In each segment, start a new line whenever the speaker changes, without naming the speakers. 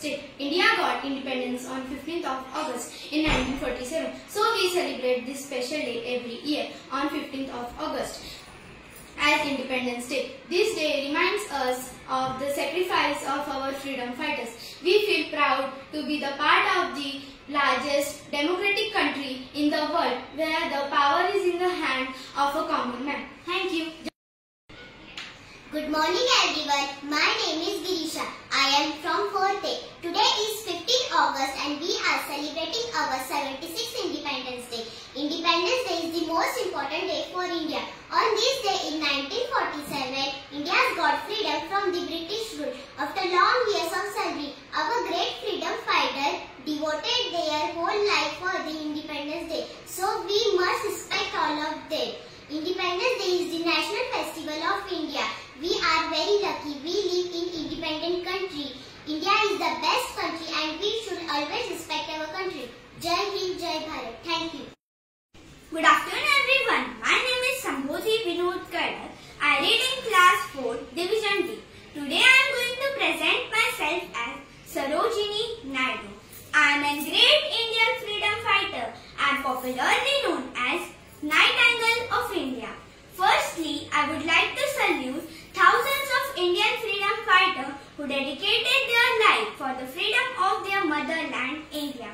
Day. India got independence on 15th of August in 1947. So we celebrate this special day every year on 15th of August as Independence Day. This day reminds us of the sacrifice of our freedom fighters. We feel proud to be the part of the largest democratic country in the world where the power is in the hand of a common man. Thank you.
Good morning everyone. My name is Girisha. I am from 4th A. Today is 15th August and we are celebrating our 76th Independence Day. Independence Day is the most important day for India. On this day in 1947, India got freedom from the British rule. After long years of slavery, our great freedom fighters devoted their whole life for the Independence Day. So we must respect all of them. Independence Day is the national festival of India. We are very lucky we live in independent country. India is the best country and we should always respect our country. Jai Hind, Jai Bharat. Thank you.
Good afternoon everyone. My name is Sambodhi Vinod Kadar. I read in class 4, Division D. Today I am going to present myself as Sarojini Naidu. I am a great Indian freedom fighter and popularly known as Nightingale of India. Firstly, I would like to salute thousands of Indian freedom fighters who dedicated their life for the freedom of their motherland, India.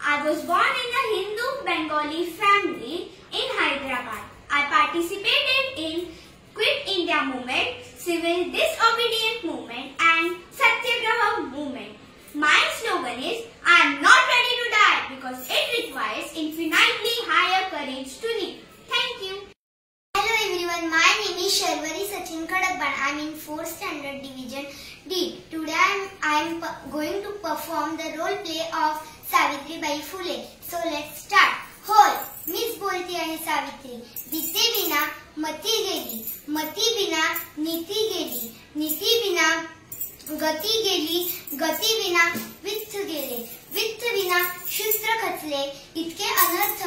I was born in a Hindu Bengali family in Hyderabad. I participated in Quit India movement, Civil Disobedience movement and Satyagraha movement. My slogan is, I am not ready to die because it requires infinitely higher courage to live. Thank you.
Hello everyone, my name is Sharvari Sachin Kadakban. I am in 4th Standard Division D. Today I am going to perform the role play of Savitribai Phule. So let's start. होय मीच बोलती आहे सावित्री. विद्ये बिना मती गेली, मती बिना नीती गेली, नीती बिना गती गेली, गती बिना वित्त गेले, वित्त बिना शूद्र खचले. इतके अनर्थ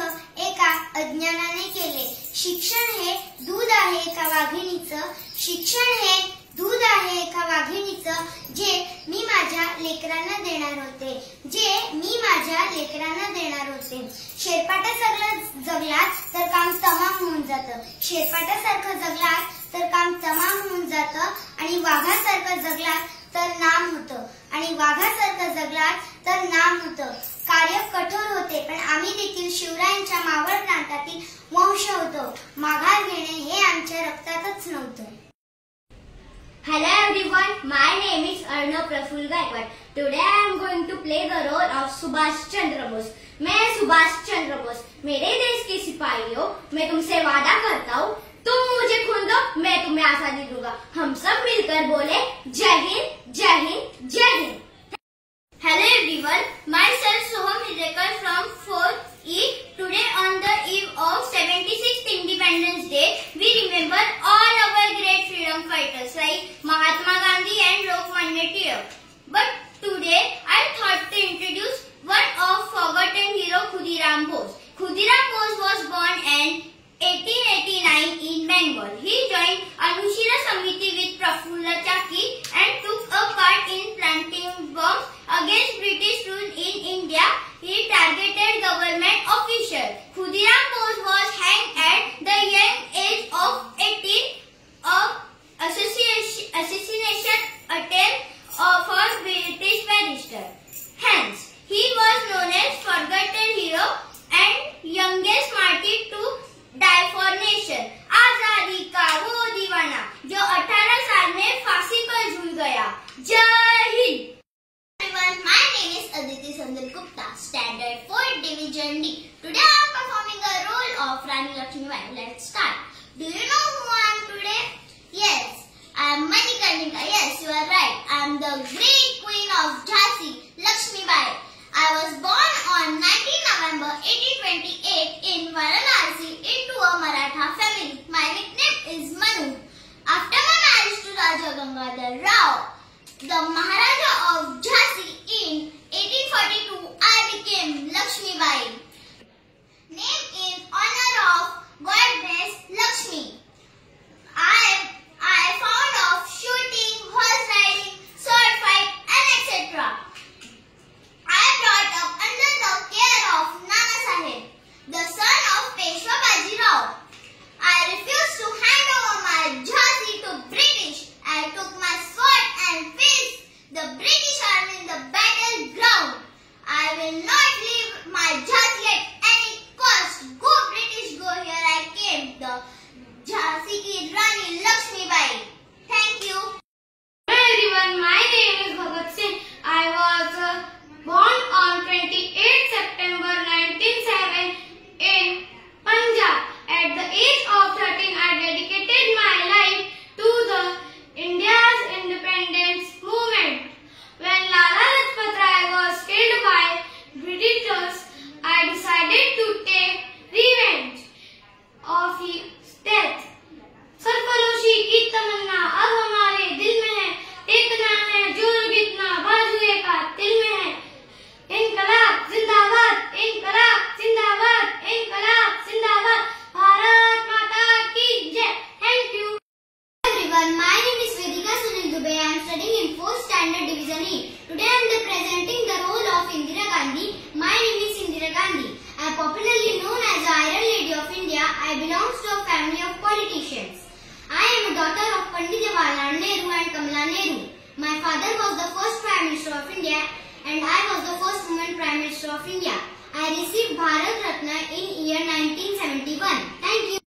एका अज्ञानाने केले. शिक्षण हे दूध आहे एका वाघिणीचं, शिक्षण हे दूध आहे एका वाघिणीचं, जे मी माझ्या लेकरांना देणार होते, जे मी माझ्या लेकरांना देणार होते. शेरपाटासारखं जगलात तर काम तमाम होऊन जातं, शेरपाटासारखं जगलात तर काम तमाम होऊन जातं आणि वाघासारखं जगलात तर नाम होतं, आणि वाघासारखं जगलात तर नाम होतं. कार्य कठोर होते पण आम्ही देखील शिवरायांच्या मावळ प्रांतातील वंश होतो. माघार घेणे हे आमच्या रक्तातच नव्हतं.
Hello everyone, my name is Arnav Praful Gaikwad. Today I am going to play the role of Subhash Chandra Bose. मैं सुभाष चंद्र बोस. मेरे देश के सिपाहियों, मैं तुमसे वादा करता हूँ, तुम मुझे खून दो, मैं तुम्हें आजादी दूंगा. हम सब मिलकर बोले जय हिंद, जय हिंद, जय Hind. Hello everyone, myself Soham Hidekar from 4th E. Today on the eve of 76th Independence Day, we remember all our great freedom fighters like Mahatma Gandhi and Lokmanya Tilak. But today I thought to introduce one of forgotten hero, Khudiram Bose. Khudiram Bose was born in 1889 in Bengal. He joined Anushira Samiti with Prafulla Chaki and took a part in planting bombs against British rule in India. He targeted government officials. Khudiram Bose was hanged at the young age of 18 of assassination attempt for British barrister. Hence, he was known as forgotten hero and youngest martyr to die for nation. आजादी का वो दीवाना जो 18 साल में फांसी पर झूल गया. जय Hind.
Everyone, my name is Aditi Sandal Gupta, Standard 4 Division D. Today I am performing a role of Rani Lakshmibai. Let's start. Do you know who I am today? Yes, I am Manikarnika. Yes, you are right. I am the great queen of Jharkhand. will not leave my Jhansi at any cost. Go British, go, here I came. The Jhansi ki Rani Lakshmibai. Thank you.
Hello everyone, my name is Bhagat Singh. I was born on 28 September 1907 in Punjab. At the age of 13, I dedicated my life to the India's independence movement. When Lala Lajpat Rai was killed by Britishers, I decided to take revenge of his death. सरफरोशी की तमन्ना अब हमारे दिल में है, टेकना है जोर कितना बाजुए का दिल में है। इनकलाब जिंदाबाद, इनकलाब जिंदाबाद, इनकलाब जिंदाबाद, भारत माता की जय। Thank you.
Everyone, my name is Vedika Sunil Dubey. I am studying in 4th Standard Division E. Today I am representing the role of Indira Gandhi. My name is Indira Gandhi. I am popularly known as the Iron Lady of India. I belong to a family of politicians. I am a daughter of Pandit Jawaharlal Nehru and Kamala Nehru. My father was the first Prime Minister of India and I was the first woman Prime Minister of India. I received Bharat Ratna in year 1971. Thank you.